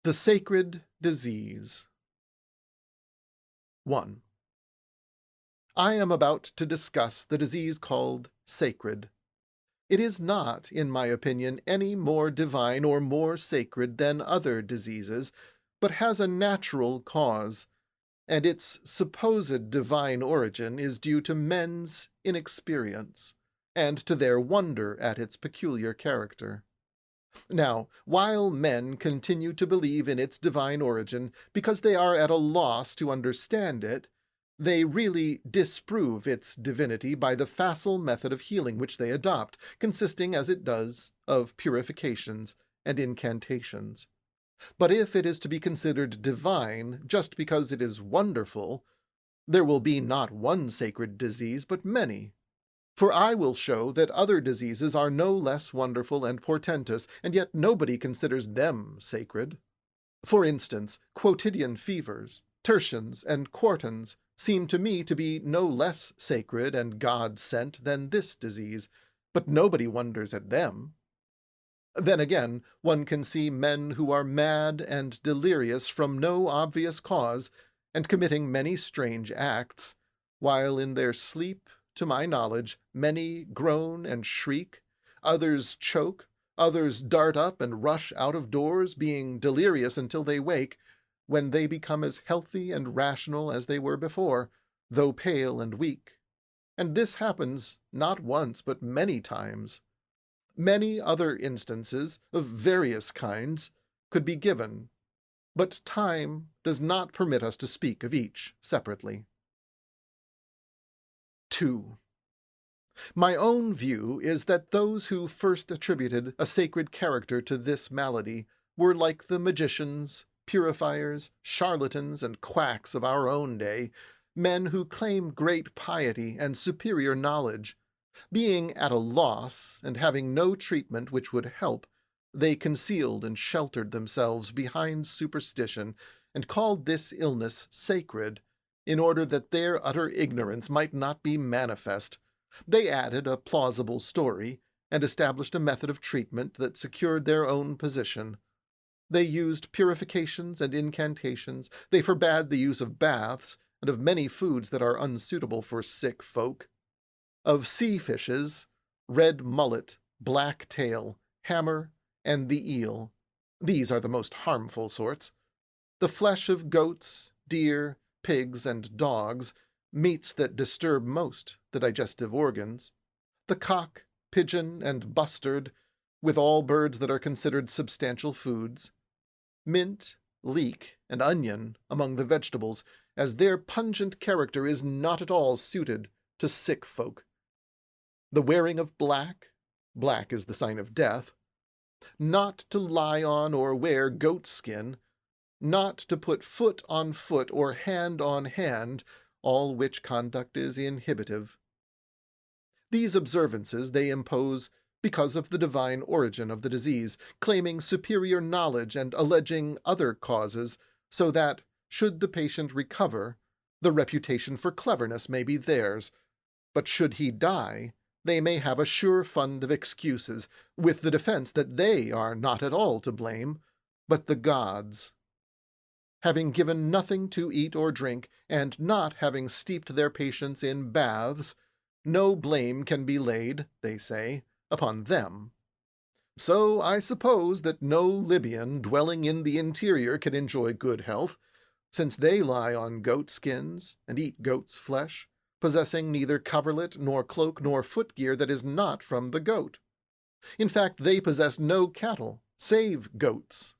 The sacred disease. 1. I am about to discuss the disease called sacred. It is not, in my opinion, any more divine or more sacred than other diseases, but has a natural cause, and its supposed divine origin is due to men's inexperience, and to their wonder at its peculiar character. Now, while men continue to believe in its divine origin because they are at a loss to understand it, they really disprove its divinity by the facile method of healing which they adopt, consisting, as it does, of purifications and incantations. But if it is to be considered divine just because it is wonderful, there will be not one sacred disease, but many. For I will show that other diseases are no less wonderful and portentous, and yet nobody considers them sacred. For instance, quotidian fevers, tertians, and quartans seem to me to be no less sacred and God-sent than this disease, but nobody wonders at them. Then again, one can see men who are mad and delirious from no obvious cause, and committing many strange acts, while in their sleep, to my knowledge, many groan and shriek, others choke, others dart up and rush out of doors, being delirious until they wake, when they become as healthy and rational as they were before, though pale and weak. And this happens not once, but many times. Many other instances, of various kinds, could be given, but time does not permit us to speak of each separately. 2. My own view is that those who first attributed a sacred character to this malady were like the magicians, purifiers, charlatans, and quacks of our own day, men who claim great piety and superior knowledge. Being at a loss, and having no treatment which would help, they concealed and sheltered themselves behind superstition, and called this illness sacred, in order that their utter ignorance might not be manifest. They added a plausible story, and established a method of treatment that secured their own position. They used purifications and incantations, they forbade the use of baths, and of many foods that are unsuitable for sick folk. Of sea fishes, red mullet, black tail, hammer, and the eel. These are the most harmful sorts. The flesh of goats, deer, pigs, and dogs, meats that disturb most the digestive organs. The cock, pigeon, and bustard, with all birds that are considered substantial foods. Mint, leek, and onion among the vegetables, as their pungent character is not at all suited to sick folk. The wearing of black, black is the sign of death, not to lie on or wear goat skin, not to put foot on foot or hand on hand, all which conduct is inhibitive. These observances they impose because of the divine origin of the disease, claiming superior knowledge and alleging other causes, so that, should the patient recover, the reputation for cleverness may be theirs, but should he die, they may have a sure fund of excuses, with the defense that they are not at all to blame, but the gods. Having given nothing to eat or drink, and not having steeped their patients in baths, no blame can be laid, they say, upon them. So I suppose that no Libyan dwelling in the interior can enjoy good health, since they lie on goat skins and eat goat's flesh, possessing neither coverlet nor cloak nor footgear that is not from the goat. In fact, they possess no cattle, save goats.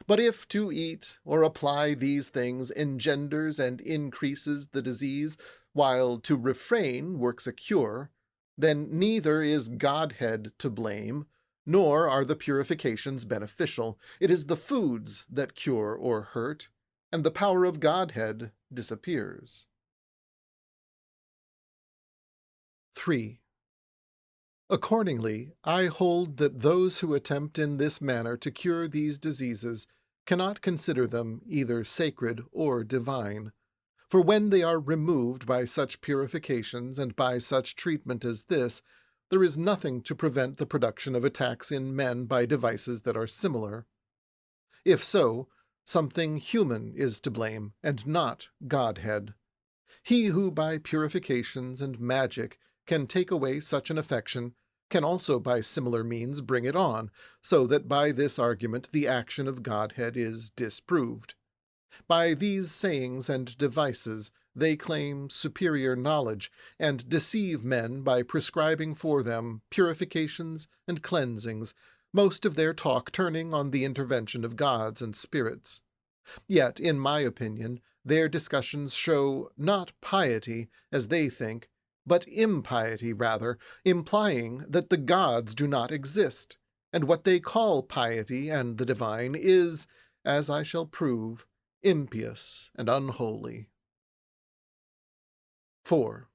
But if to eat or apply these things engenders and increases the disease, while to refrain works a cure, then neither is Godhead to blame, nor are the purifications beneficial. It is the foods that cure or hurt, and the power of Godhead disappears. 3. Accordingly, I hold that those who attempt in this manner to cure these diseases cannot consider them either sacred or divine. For when they are removed by such purifications and by such treatment as this, there is nothing to prevent the production of attacks in men by devices that are similar. If so, something human is to blame, and not Godhead. He who by purifications and magic can take away such an affection can also by similar means bring it on, so that by this argument the action of Godhead is disproved. By these sayings and devices they claim superior knowledge, and deceive men by prescribing for them purifications and cleansings, most of their talk turning on the intervention of gods and spirits. Yet, in my opinion, their discussions show not piety, as they think, but impiety rather, implying that the gods do not exist, and what they call piety and the divine is, as I shall prove, impious and unholy. 4.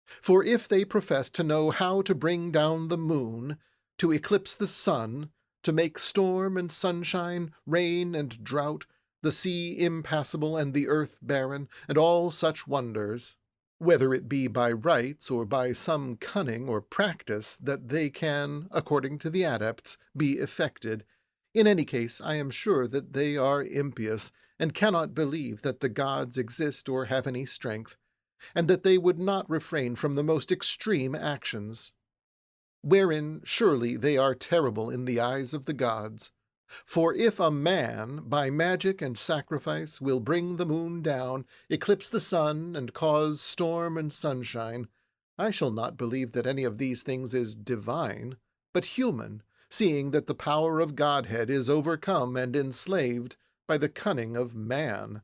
For if they profess to know how to bring down the moon, to eclipse the sun, to make storm and sunshine, rain and drought, the sea impassable and the earth barren, and all such wonders, whether it be by rites or by some cunning or practice that they can, according to the adepts, be effected, in any case I am sure that they are impious, and cannot believe that the gods exist or have any strength, and that they would not refrain from the most extreme actions, wherein surely they are terrible in the eyes of the gods. For if a man, by magic and sacrifice, will bring the moon down, eclipse the sun, and cause storm and sunshine, I shall not believe that any of these things is divine, but human, seeing that the power of Godhead is overcome and enslaved by the cunning of man.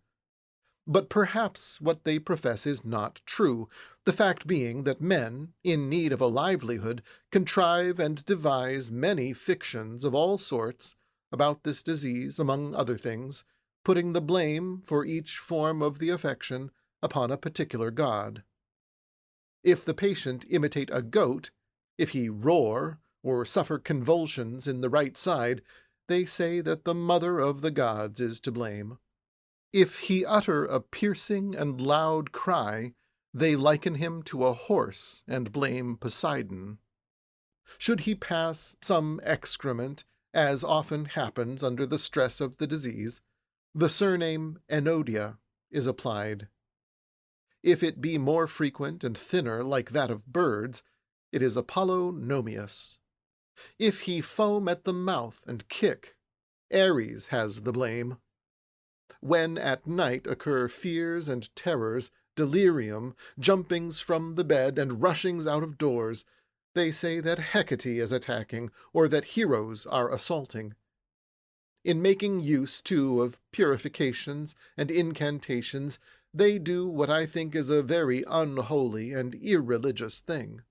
But perhaps what they profess is not true, the fact being that men, in need of a livelihood, contrive and devise many fictions of all sorts about this disease, among other things, putting the blame for each form of the affection upon a particular god. If the patient imitate a goat, if he roar, or suffer convulsions in the right side, they say that the mother of the gods is to blame. If he utter a piercing and loud cry, they liken him to a horse and blame Poseidon. Should he pass some excrement, as often happens under the stress of the disease, the surname Enodia is applied. If it be more frequent and thinner like that of birds, it is Apollonomius. If he foam at the mouth and kick, Ares has the blame. When at night occur fears and terrors, delirium, jumpings from the bed and rushings out of doors, they say that Hecate is attacking, or that heroes are assaulting. In making use, too, of purifications and incantations, they do what I think is a very unholy and irreligious thing.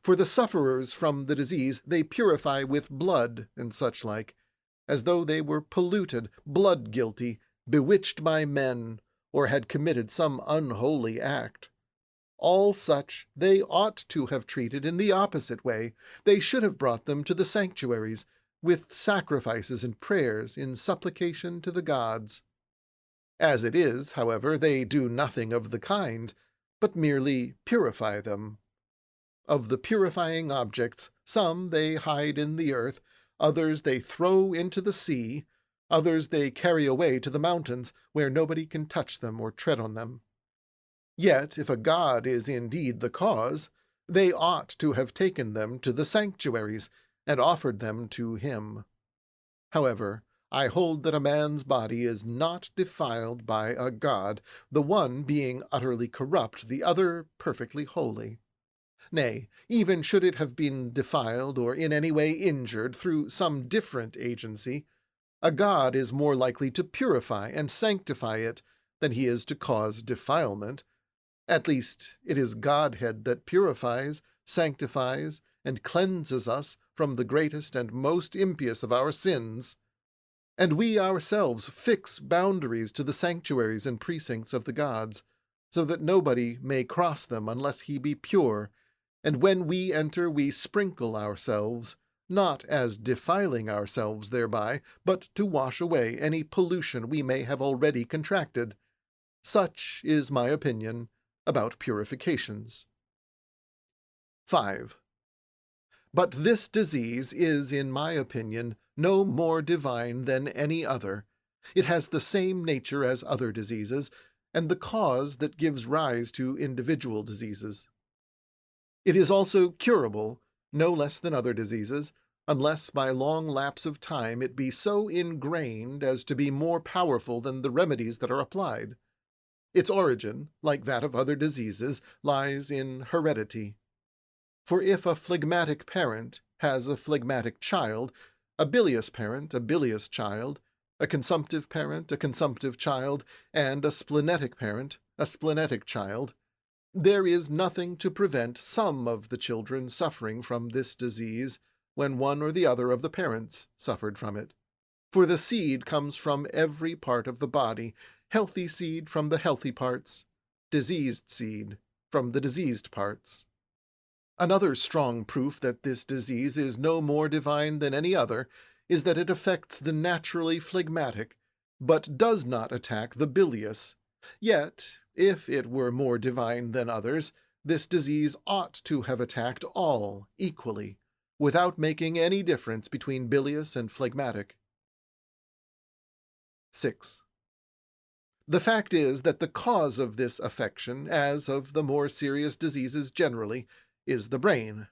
For the sufferers from the disease they purify with blood and such like, as though they were polluted, blood-guilty, bewitched by men, or had committed some unholy act. All such they ought to have treated in the opposite way. They should have brought them to the sanctuaries, with sacrifices and prayers in supplication to the gods. As it is, however, they do nothing of the kind, but merely purify them. Of the purifying objects, some they hide in the earth, others they throw into the sea, others they carry away to the mountains, where nobody can touch them or tread on them. Yet, if a god is indeed the cause, they ought to have taken them to the sanctuaries, and offered them to him. However, I hold that a man's body is not defiled by a god, the one being utterly corrupt, the other perfectly holy. Nay, even should it have been defiled or in any way injured through some different agency, a god is more likely to purify and sanctify it than he is to cause defilement. At least it is Godhead that purifies, sanctifies, and cleanses us from the greatest and most impious of our sins. And we ourselves fix boundaries to the sanctuaries and precincts of the gods, so that nobody may cross them unless he be pure, and when we enter we sprinkle ourselves, not as defiling ourselves thereby, but to wash away any pollution we may have already contracted. Such is my opinion about purifications. 5. But this disease is, in my opinion, no more divine than any other. It has the same nature as other diseases, and the cause that gives rise to individual diseases. It is also curable, no less than other diseases, unless by long lapse of time it be so ingrained as to be more powerful than the remedies that are applied. Its origin, like that of other diseases, lies in heredity. For if a phlegmatic parent has a phlegmatic child, a bilious parent a bilious child, a consumptive parent a consumptive child, and a splenetic parent a splenetic child, there is nothing to prevent some of the children suffering from this disease when one or the other of the parents suffered from it. For the seed comes from every part of the body, healthy seed from the healthy parts, diseased seed from the diseased parts. Another strong proof that this disease is no more divine than any other is that it affects the naturally phlegmatic, but does not attack the bilious. Yet, if it were more divine than others, this disease ought to have attacked all equally, without making any difference between bilious and phlegmatic. 6. The fact is that the cause of this affection, as of the more serious diseases generally, is the brain.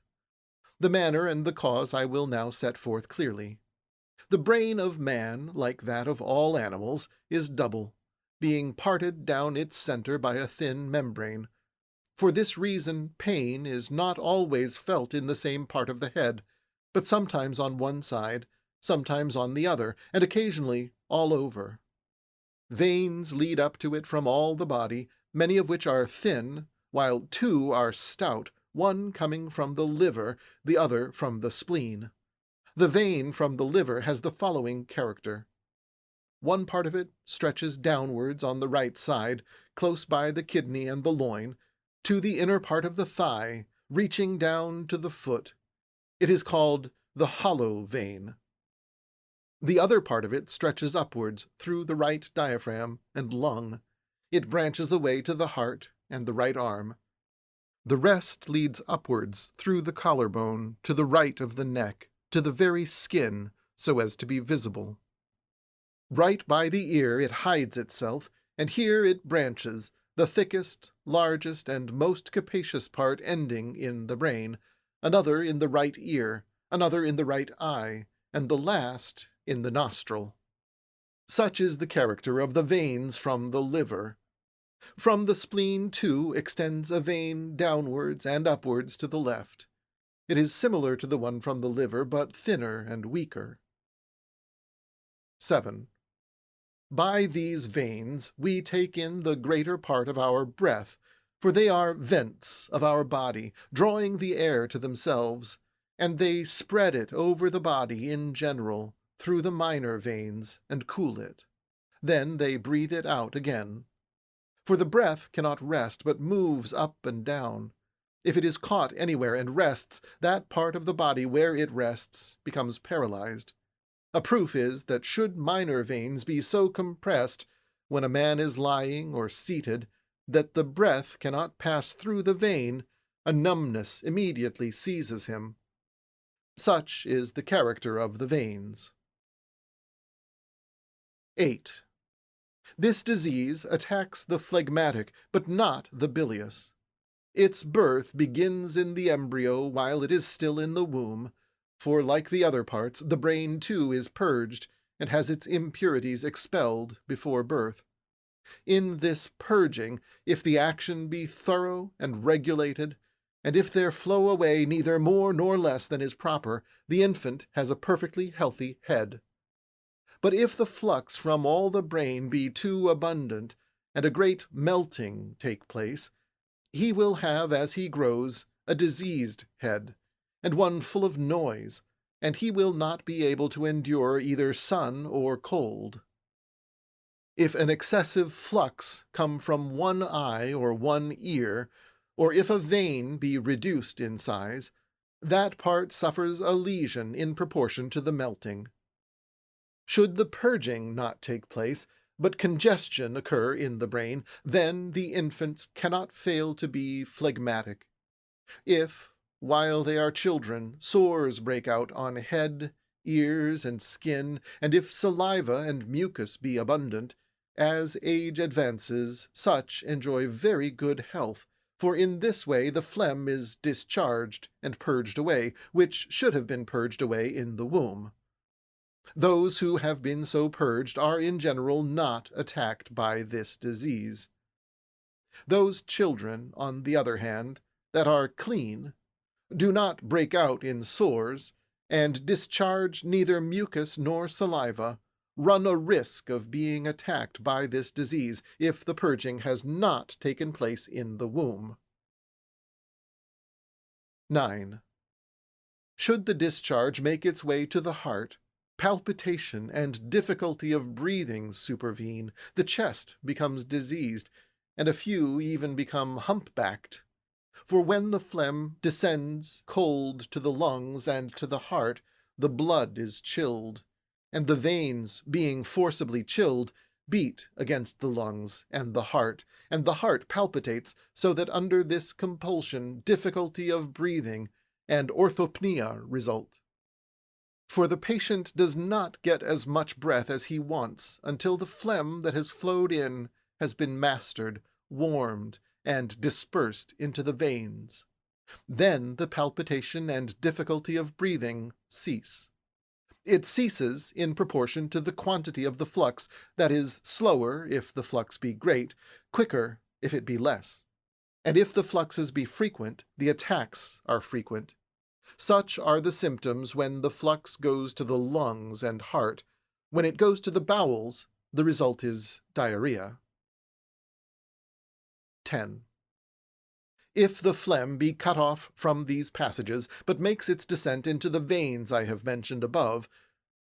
The manner and the cause I will now set forth clearly. The brain of man, like that of all animals, is double, being parted down its center by a thin membrane. For this reason pain is not always felt in the same part of the head, but sometimes on one side, sometimes on the other, and occasionally all over. Veins lead up to it from all the body, many of which are thin, while two are stout, one coming from the liver, the other from the spleen. The vein from the liver has the following character. One part of it stretches downwards on the right side, close by the kidney and the loin, to the inner part of the thigh, reaching down to the foot. It is called the hollow vein. The other part of it stretches upwards through the right diaphragm and lung. It branches away to the heart and the right arm. The rest leads upwards through the collarbone to the right of the neck, to the very skin, so as to be visible. Right by the ear it hides itself, and here it branches, the thickest, largest, and most capacious part ending in the brain, another in the right ear, another in the right eye, and the last in the nostril. Such is the character of the veins from the liver. From the spleen, too, extends a vein downwards and upwards to the left. It is similar to the one from the liver, but thinner and weaker. 7. By these veins we take in the greater part of our breath, for they are vents of our body, drawing the air to themselves, and they spread it over the body in general, through the minor veins, and cool it. Then they breathe it out again. For the breath cannot rest, but moves up and down. If it is caught anywhere and rests, that part of the body where it rests becomes paralyzed. A proof is that should minor veins be so compressed when a man is lying or seated that the breath cannot pass through the vein, a numbness immediately seizes him. Such is the character of the veins. 8. This disease attacks the phlegmatic, but not the bilious. Its birth begins in the embryo while it is still in the womb, for like the other parts, the brain too is purged and has its impurities expelled before birth. In this purging, if the action be thorough and regulated, and if there flow away neither more nor less than is proper, the infant has a perfectly healthy head. But if the flux from all the brain be too abundant, and a great melting take place, he will have, as he grows, a diseased head, and one full of noise, and he will not be able to endure either sun or cold. If an excessive flux come from one eye or one ear, or if a vein be reduced in size, that part suffers a lesion in proportion to the melting. Should the purging not take place, but congestion occur in the brain, then the infants cannot fail to be phlegmatic. If, while they are children, sores break out on head, ears, and skin, and if saliva and mucus be abundant, as age advances, such enjoy very good health, for in this way the phlegm is discharged and purged away, which should have been purged away in the womb. Those who have been so purged are in general not attacked by this disease. Those children, on the other hand, that are clean, do not break out in sores, and discharge neither mucus nor saliva, run a risk of being attacked by this disease if the purging has not taken place in the womb. 9. Should the discharge make its way to the heart, palpitation and difficulty of breathing supervene, the chest becomes diseased, and a few even become humpbacked. For when the phlegm descends cold to the lungs and to the heart, the blood is chilled, and the veins, being forcibly chilled, beat against the lungs and the heart palpitates, so that under this compulsion difficulty of breathing and orthopnea result. For the patient does not get as much breath as he wants until the phlegm that has flowed in has been mastered, warmed, and dispersed into the veins. Then the palpitation and difficulty of breathing cease. It ceases in proportion to the quantity of the flux, that is, slower if the flux be great, quicker if it be less. And if the fluxes be frequent, the attacks are frequent. Such are the symptoms when the flux goes to the lungs and heart. When it goes to the bowels, the result is diarrhea. 10. If the phlegm be cut off from these passages, but makes its descent into the veins I have mentioned above,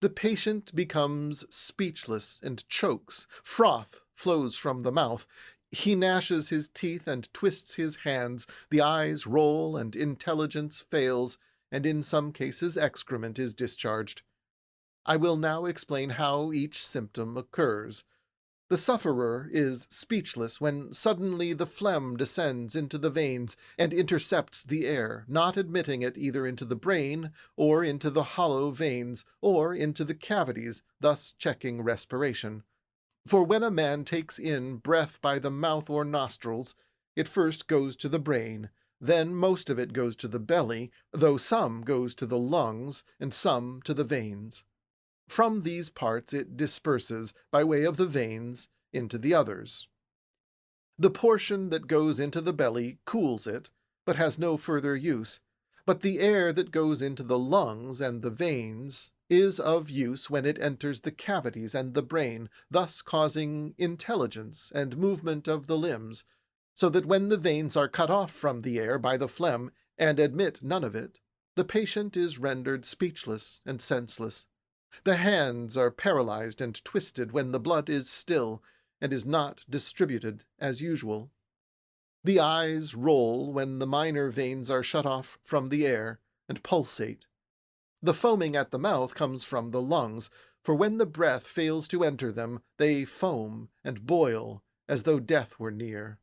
the patient becomes speechless and chokes, froth flows from the mouth, he gnashes his teeth and twists his hands, the eyes roll and intelligence fails, and in some cases excrement is discharged. I will now explain how each symptom occurs. The sufferer is speechless when suddenly the phlegm descends into the veins and intercepts the air, not admitting it either into the brain or into the hollow veins or into the cavities, thus checking respiration. For when a man takes in breath by the mouth or nostrils, it first goes to the brain, then most of it goes to the belly, though some goes to the lungs and some to the veins. From these parts it disperses, by way of the veins, into the others. The portion that goes into the belly cools it, but has no further use, but the air that goes into the lungs and the veins is of use when it enters the cavities and the brain, thus causing intelligence and movement of the limbs, so that when the veins are cut off from the air by the phlegm and admit none of it, the patient is rendered speechless and senseless. The hands are paralyzed and twisted when the blood is still and is not distributed as usual. The eyes roll when the minor veins are shut off from the air and pulsate. The foaming at the mouth comes from the lungs, for when the breath fails to enter them, they foam and boil as though death were near.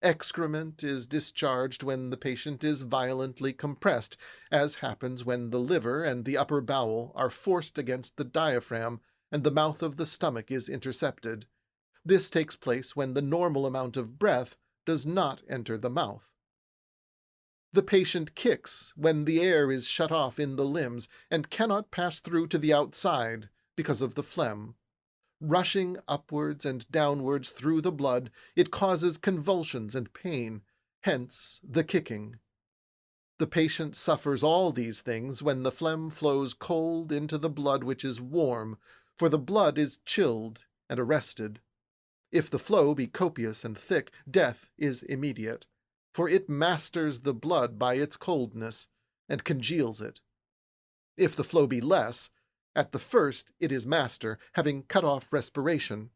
Excrement is discharged when the patient is violently compressed, as happens when the liver and the upper bowel are forced against the diaphragm and the mouth of the stomach is intercepted. This takes place when the normal amount of breath does not enter the mouth. The patient kicks when the air is shut off in the limbs and cannot pass through to the outside because of the phlegm. Rushing upwards and downwards through the blood, it causes convulsions and pain, hence the kicking. The patient suffers all these things when the phlegm flows cold into the blood which is warm, for the blood is chilled and arrested. If the flow be copious and thick, death is immediate, for it masters the blood by its coldness, and congeals it. If the flow be less, at the first it is master, having cut off respiration.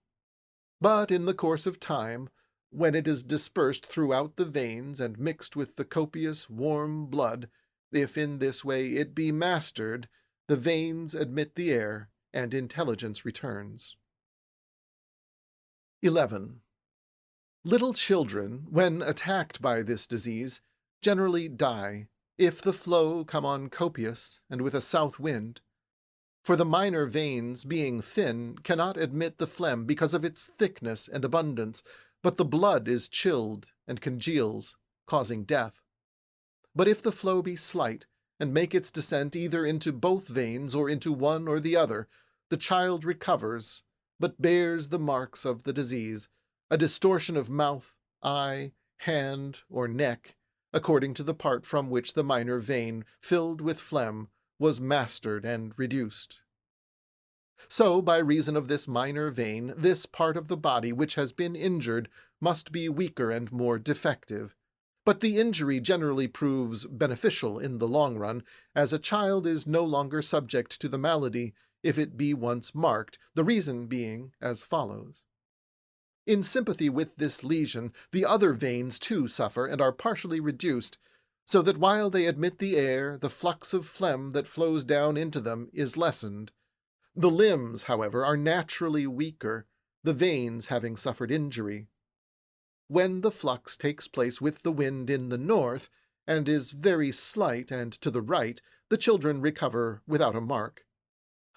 But in the course of time, when it is dispersed throughout the veins and mixed with the copious warm blood, if in this way it be mastered, the veins admit the air, and intelligence returns. 11. Little children, when attacked by this disease, generally die, if the flow come on copious and with a south wind, For the minor veins, being thin, cannot admit the phlegm because of its thickness and abundance, but the blood is chilled and congeals, causing death. But if the flow be slight, and make its descent either into both veins or into one or the other, the child recovers, but bears the marks of the disease, a distortion of mouth, eye, hand, or neck, according to the part from which the minor vein, filled with phlegm, was mastered and reduced. So, by reason of this minor vein, this part of the body which has been injured must be weaker and more defective. But the injury generally proves beneficial in the long run, as a child is no longer subject to the malady if it be once marked, the reason being as follows. In sympathy with this lesion, the other veins too suffer and are partially reduced, so that while they admit the air, the flux of phlegm that flows down into them is lessened. The limbs, however, are naturally weaker, the veins having suffered injury. When the flux takes place with the wind in the north, and is very slight and to the right, the children recover without a mark.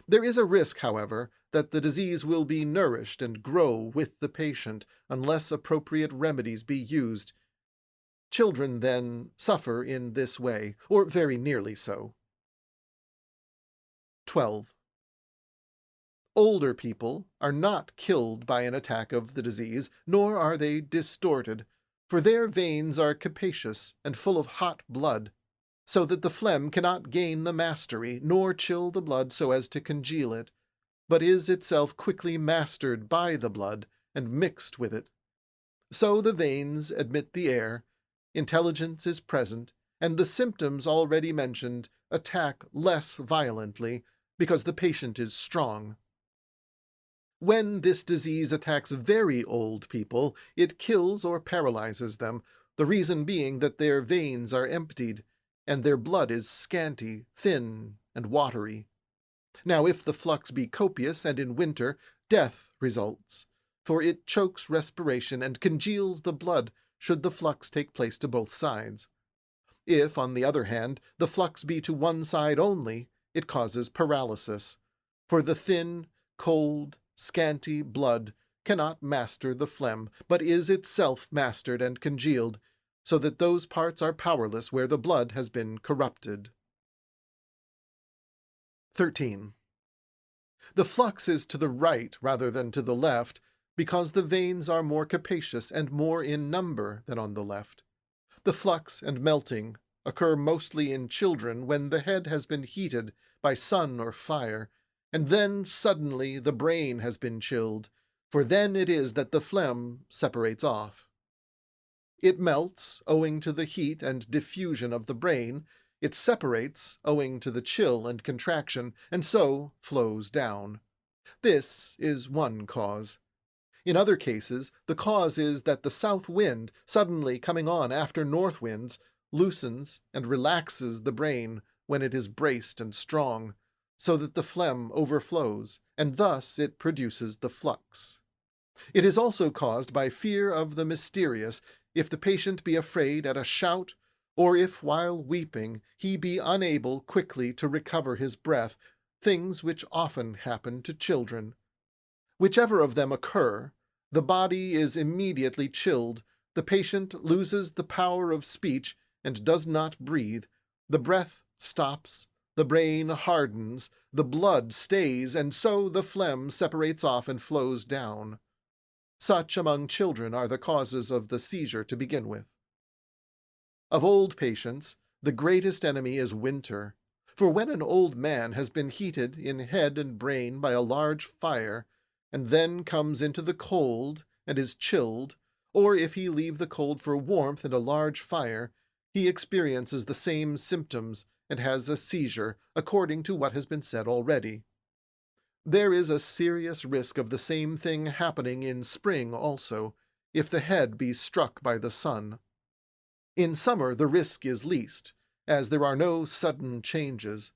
There is a risk, however, that the disease will be nourished and grow with the patient unless appropriate remedies be used. Children, then, suffer in this way, or very nearly so. 12. Older people are not killed by an attack of the disease, nor are they distorted, for their veins are capacious and full of hot blood, so that the phlegm cannot gain the mastery, nor chill the blood so as to congeal it, but is itself quickly mastered by the blood and mixed with it. So the veins admit the air, intelligence is present, and the symptoms already mentioned attack less violently, because the patient is strong. When this disease attacks very old people, it kills or paralyzes them, the reason being that their veins are emptied, and their blood is scanty, thin, and watery. Now, if the flux be copious and in winter, death results, for it chokes respiration and congeals the blood should the flux take place to both sides. If, on the other hand, the flux be to one side only, it causes paralysis, for the thin, cold, scanty blood cannot master the phlegm, but is itself mastered and congealed, so that those parts are powerless where the blood has been corrupted. 13. The flux is to the right rather than to the left, because the veins are more capacious and more in number than on the left. The flux and melting occur mostly in children when the head has been heated by sun or fire, and then suddenly the brain has been chilled, for then it is that the phlegm separates off. It melts owing to the heat and diffusion of the brain, it separates owing to the chill and contraction, and so flows down. This is one cause. In other cases, the cause is that the south wind, suddenly coming on after north winds, loosens and relaxes the brain when it is braced and strong, so that the phlegm overflows, and thus it produces the flux. It is also caused by fear of the mysterious, if the patient be afraid at a shout, or if, while weeping, he be unable quickly to recover his breath, things which often happen to children. Whichever of them occur, the body is immediately chilled, the patient loses the power of speech and does not breathe, the breath stops, the brain hardens, the blood stays, and so the phlegm separates off and flows down. Such among children are the causes of the seizure to begin with. Of old patients, the greatest enemy is winter, for when an old man has been heated in head and brain by a large fire, and then comes into the cold and is chilled, or if he leave the cold for warmth and a large fire, he experiences the same symptoms and has a seizure, according to what has been said already. There is a serious risk of the same thing happening in spring also, if the head be struck by the sun. In summer the risk is least, as there are no sudden changes.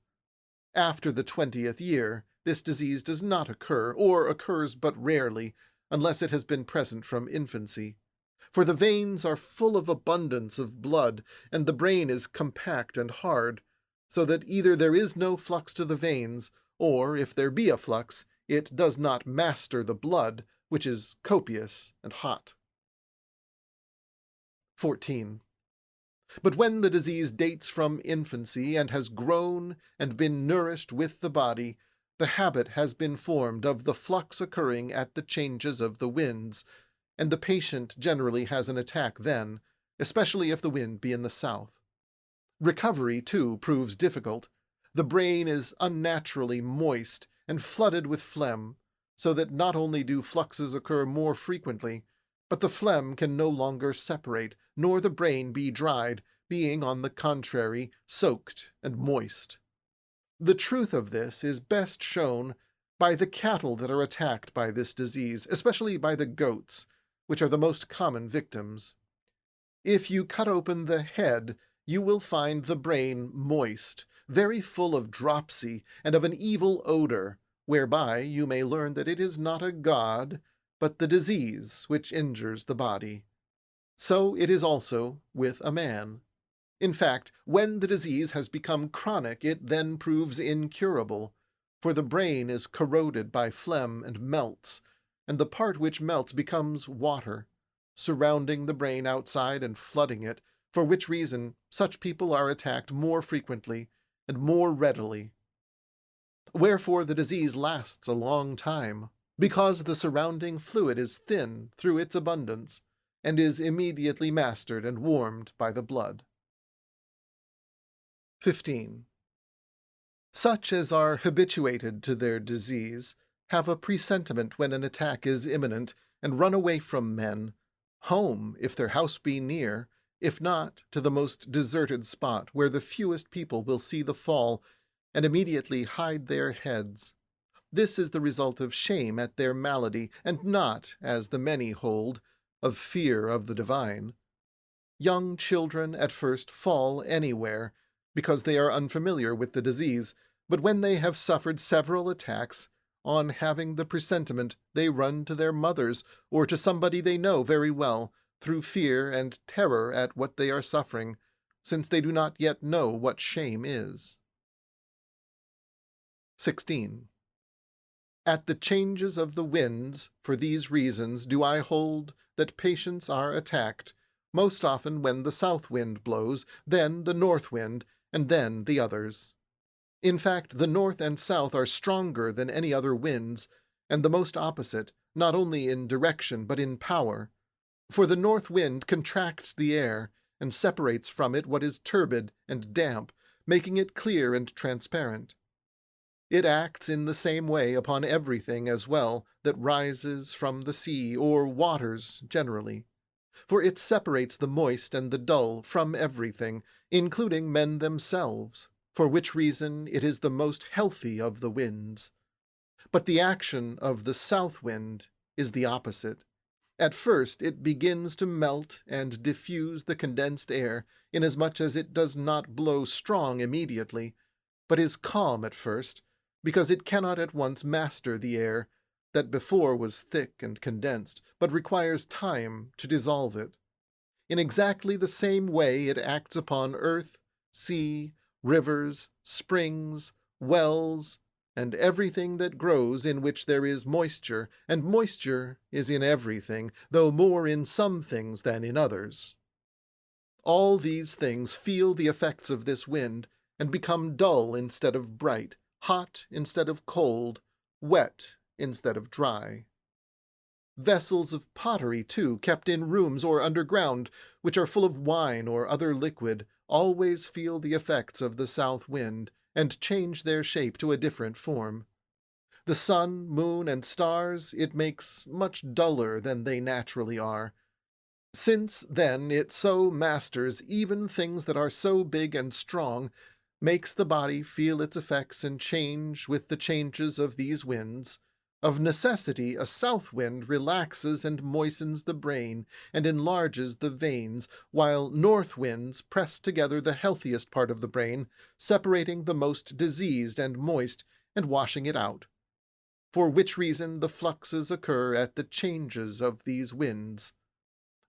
After the 20th year, this disease does not occur, or occurs but rarely, unless it has been present from infancy. For the veins are full of abundance of blood, and the brain is compact and hard, so that either there is no flux to the veins, or if there be a flux, it does not master the blood, which is copious and hot. 14. But when the disease dates from infancy and has grown and been nourished with the body, the habit has been formed of the flux occurring at the changes of the winds, and the patient generally has an attack then, especially if the wind be in the south. Recovery, too, proves difficult. The brain is unnaturally moist and flooded with phlegm, so that not only do fluxes occur more frequently, but the phlegm can no longer separate, nor the brain be dried, being, on the contrary, soaked and moist. The truth of this is best shown by the cattle that are attacked by this disease, especially by the goats, which are the most common victims. If you cut open the head, you will find the brain moist, very full of dropsy, and of an evil odor, whereby you may learn that it is not a god, but the disease which injures the body. So it is also with a man. In fact, when the disease has become chronic, it then proves incurable, for the brain is corroded by phlegm and melts, and the part which melts becomes water, surrounding the brain outside and flooding it, for which reason such people are attacked more frequently and more readily. Wherefore the disease lasts a long time, because the surrounding fluid is thin through its abundance, and is immediately mastered and warmed by the blood. 15. Such as are habituated to their disease have a presentiment when an attack is imminent, and run away from men, home if their house be near, if not to the most deserted spot where the fewest people will see the fall, and immediately hide their heads. This is the result of shame at their malady, and not, as the many hold, of fear of the divine. Young children at first fall anywhere, because they are unfamiliar with the disease, but when they have suffered several attacks, on having the presentiment, they run to their mothers, or to somebody they know very well, through fear and terror at what they are suffering, since they do not yet know what shame is. 16. At the changes of the winds, for these reasons do I hold that patients are attacked, most often when the south wind blows, then the north wind, and then the others. In fact, the north and south are stronger than any other winds, and the most opposite, not only in direction but in power. For the north wind contracts the air, and separates from it what is turbid and damp, making it clear and transparent. It acts in the same way upon everything as well that rises from the sea, or waters generally. For it separates the moist and the dull from everything, including men themselves, for which reason it is the most healthy of the winds. But the action of the south wind is the opposite. At first it begins to melt and diffuse the condensed air, inasmuch as it does not blow strong immediately, but is calm at first, because it cannot at once master the air, that before was thick and condensed, but requires time to dissolve it. In exactly the same way it acts upon earth, sea, rivers, springs, wells, and everything that grows in which there is moisture, and moisture is in everything, though more in some things than in others. All these things feel the effects of this wind, and become dull instead of bright, hot instead of cold, wet instead of dry. Vessels of pottery, too, kept in rooms or underground, which are full of wine or other liquid, always feel the effects of the south wind, and change their shape to a different form. The sun, moon, and stars it makes much duller than they naturally are. Since, then, it so masters even things that are so big and strong, makes the body feel its effects and change with the changes of these winds, of necessity a south wind relaxes and moistens the brain and enlarges the veins, while north winds press together the healthiest part of the brain, separating the most diseased and moist, and washing it out. For which reason the fluxes occur at the changes of these winds.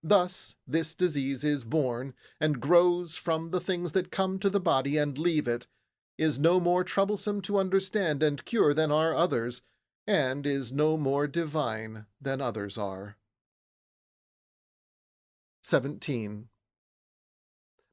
Thus this disease is born, and grows from the things that come to the body and leave it, is no more troublesome to understand and cure than are others, and is no more divine than others are. 17.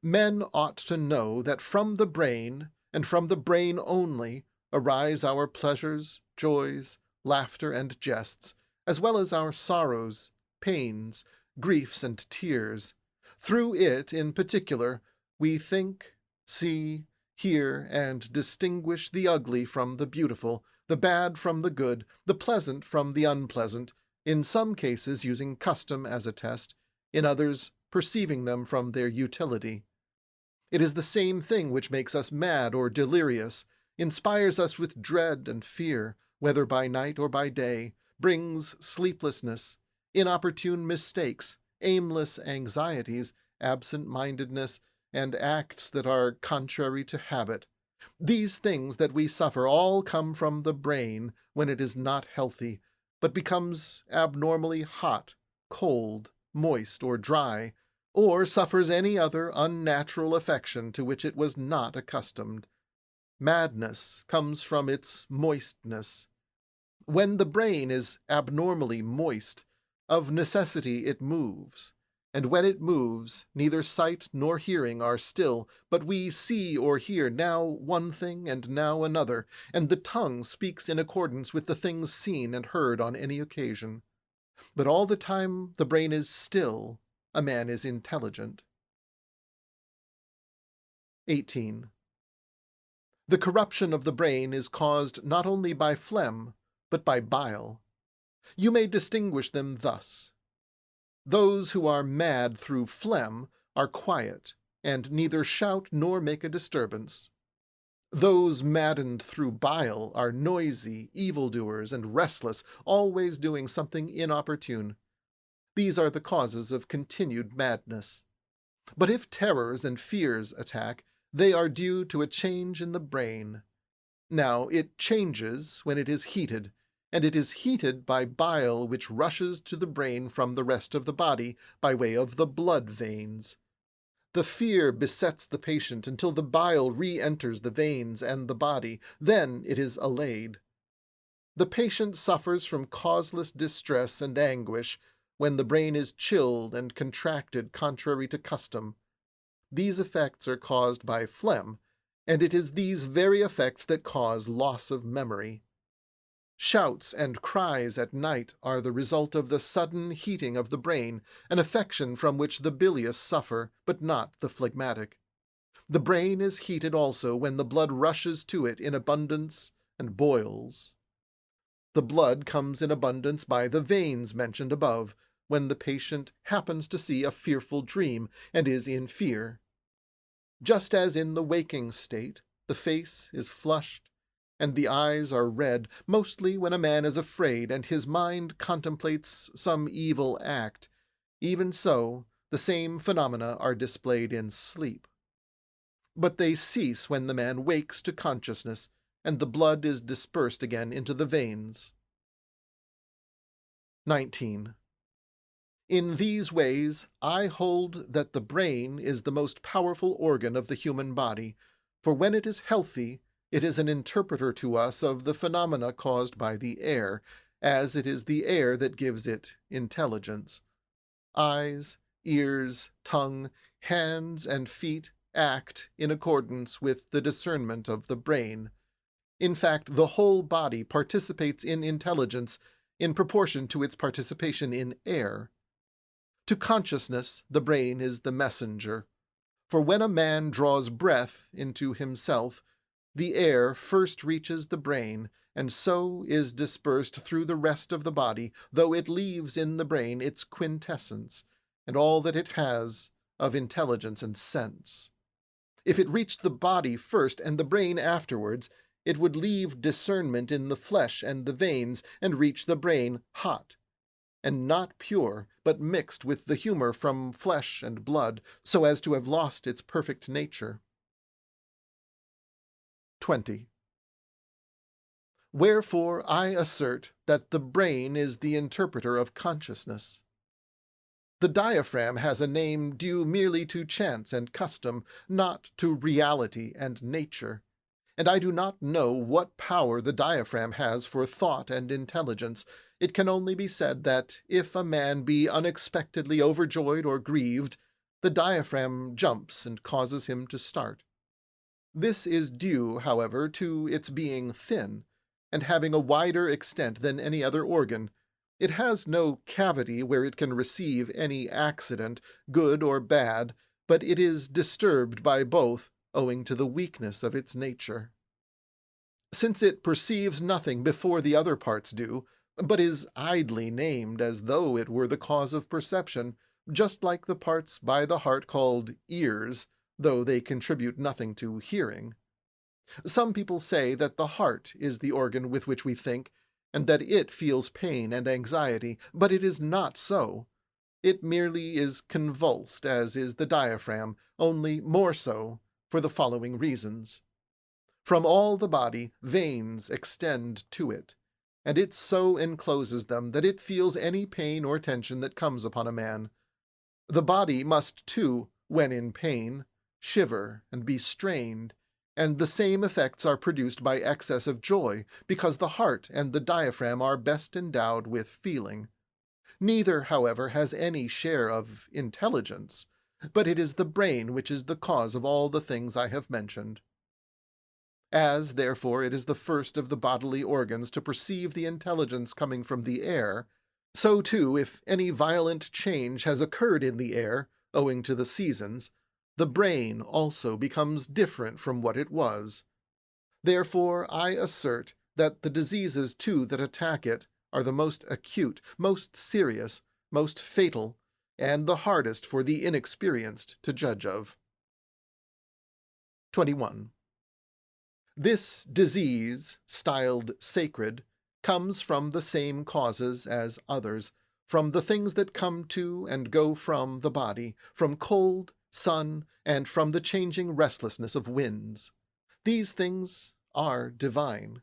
Men ought to know that from the brain, and from the brain only, arise our pleasures, joys, laughter, and jests, as well as our sorrows, pains, griefs, and tears. Through it, in particular, we think, see, hear, and distinguish the ugly from the beautiful, the bad from the good, the pleasant from the unpleasant, in some cases using custom as a test, in others perceiving them from their utility. It is the same thing which makes us mad or delirious, inspires us with dread and fear, whether by night or by day, brings sleeplessness, inopportune mistakes, aimless anxieties, absent-mindedness, and acts that are contrary to habit. These things that we suffer all come from the brain when it is not healthy, but becomes abnormally hot, cold, moist, or dry, or suffers any other unnatural affection to which it was not accustomed. Madness comes from its moistness. When the brain is abnormally moist, of necessity it moves, and when it moves, neither sight nor hearing are still, but we see or hear now one thing and now another, and the tongue speaks in accordance with the things seen and heard on any occasion. But all the time the brain is still, a man is intelligent. 18. The corruption of the brain is caused not only by phlegm, but by bile. You may distinguish them thus. Those who are mad through phlegm are quiet, and neither shout nor make a disturbance. Those maddened through bile are noisy, evildoers, and restless, always doing something inopportune. These are the causes of continued madness. But if terrors and fears attack, they are due to a change in the brain. Now it changes when it is heated, and it is heated by bile which rushes to the brain from the rest of the body by way of the blood veins. The fear besets the patient until the bile re-enters the veins and the body, then it is allayed. The patient suffers from causeless distress and anguish when the brain is chilled and contracted contrary to custom. These effects are caused by phlegm, and it is these very effects that cause loss of memory. Shouts and cries at night are the result of the sudden heating of the brain, an affection from which the bilious suffer, but not the phlegmatic. The brain is heated also when the blood rushes to it in abundance and boils. The blood comes in abundance by the veins mentioned above, when the patient happens to see a fearful dream and is in fear. Just as in the waking state, the face is flushed and the eyes are red, mostly when a man is afraid and his mind contemplates some evil act, even so the same phenomena are displayed in sleep. But they cease when the man wakes to consciousness, and the blood is dispersed again into the veins. 19. In these ways I hold that the brain is the most powerful organ of the human body, for when it is healthy, it is an interpreter to us of the phenomena caused by the air, as it is the air that gives it intelligence. Eyes, ears, tongue, hands, and feet act in accordance with the discernment of the brain. In fact, the whole body participates in intelligence in proportion to its participation in air. To consciousness, the brain is the messenger. For when a man draws breath into himself, the air first reaches the brain, and so is dispersed through the rest of the body, though it leaves in the brain its quintessence, and all that it has of intelligence and sense. If it reached the body first and the brain afterwards, it would leave discernment in the flesh and the veins, and reach the brain hot, and not pure, but mixed with the humour from flesh and blood, so as to have lost its perfect nature. 20. Wherefore I assert that the brain is the interpreter of consciousness. The diaphragm has a name due merely to chance and custom, not to reality and nature. and I do not know what power the diaphragm has for thought and intelligence. It can only be said that if a man be unexpectedly overjoyed or grieved, the diaphragm jumps and causes him to start. This is due, however, to its being thin, and having a wider extent than any other organ. It has no cavity where it can receive any accident, good or bad, but it is disturbed by both, owing to the weakness of its nature. Since it perceives nothing before the other parts do, but is idly named as though it were the cause of perception, just like the parts by the heart called ears, though they contribute nothing to hearing. Some people say that the heart is the organ with which we think, and that it feels pain and anxiety, but it is not so. It merely is convulsed, as is the diaphragm, only more so, for the following reasons. From all the body, veins extend to it, and it so encloses them that it feels any pain or tension that comes upon a man. The body must, too, when in pain, shiver and be strained, and the same effects are produced by excess of joy, because the heart and the diaphragm are best endowed with feeling. Neither, however, has any share of intelligence, but it is the brain which is the cause of all the things I have mentioned. As, therefore, it is the first of the bodily organs to perceive the intelligence coming from the air, so too, if any violent change has occurred in the air, owing to the seasons, the brain also becomes different from what it was. Therefore, I assert that the diseases too that attack it are the most acute, most serious, most fatal, and the hardest for the inexperienced to judge of. 21. This disease, styled sacred, comes from the same causes as others, from the things that come to and go from the body, from cold, sun, and from the changing restlessness of winds. These things are divine,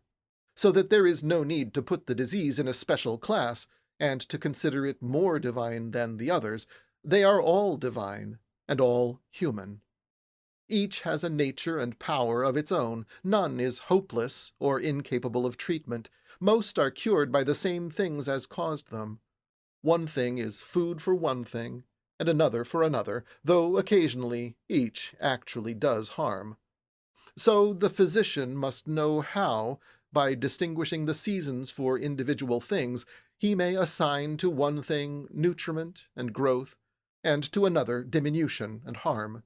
so that there is no need to put the disease in a special class, and to consider it more divine than the others. They are all divine, and all human. Each has a nature and power of its own. None is hopeless or incapable of treatment. Most are cured by the same things as caused them. One thing is food for one thing, and another for another, though occasionally each actually does harm. So the physician must know how, by distinguishing the seasons for individual things, he may assign to one thing nutriment and growth, and to another diminution and harm.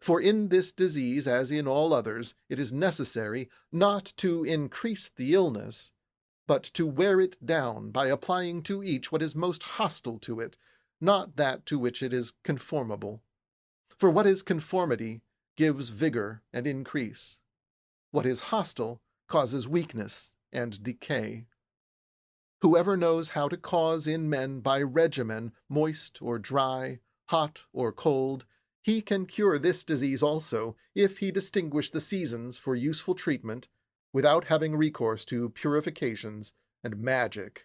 For in this disease, as in all others, it is necessary not to increase the illness, but to wear it down by applying to each what is most hostile to it, not that to which it is conformable. For what is conformity gives vigor and increase. What is hostile causes weakness and decay. Whoever knows how to cause in men by regimen, moist or dry, hot or cold, he can cure this disease also, if he distinguish the seasons for useful treatment, without having recourse to purifications and magic.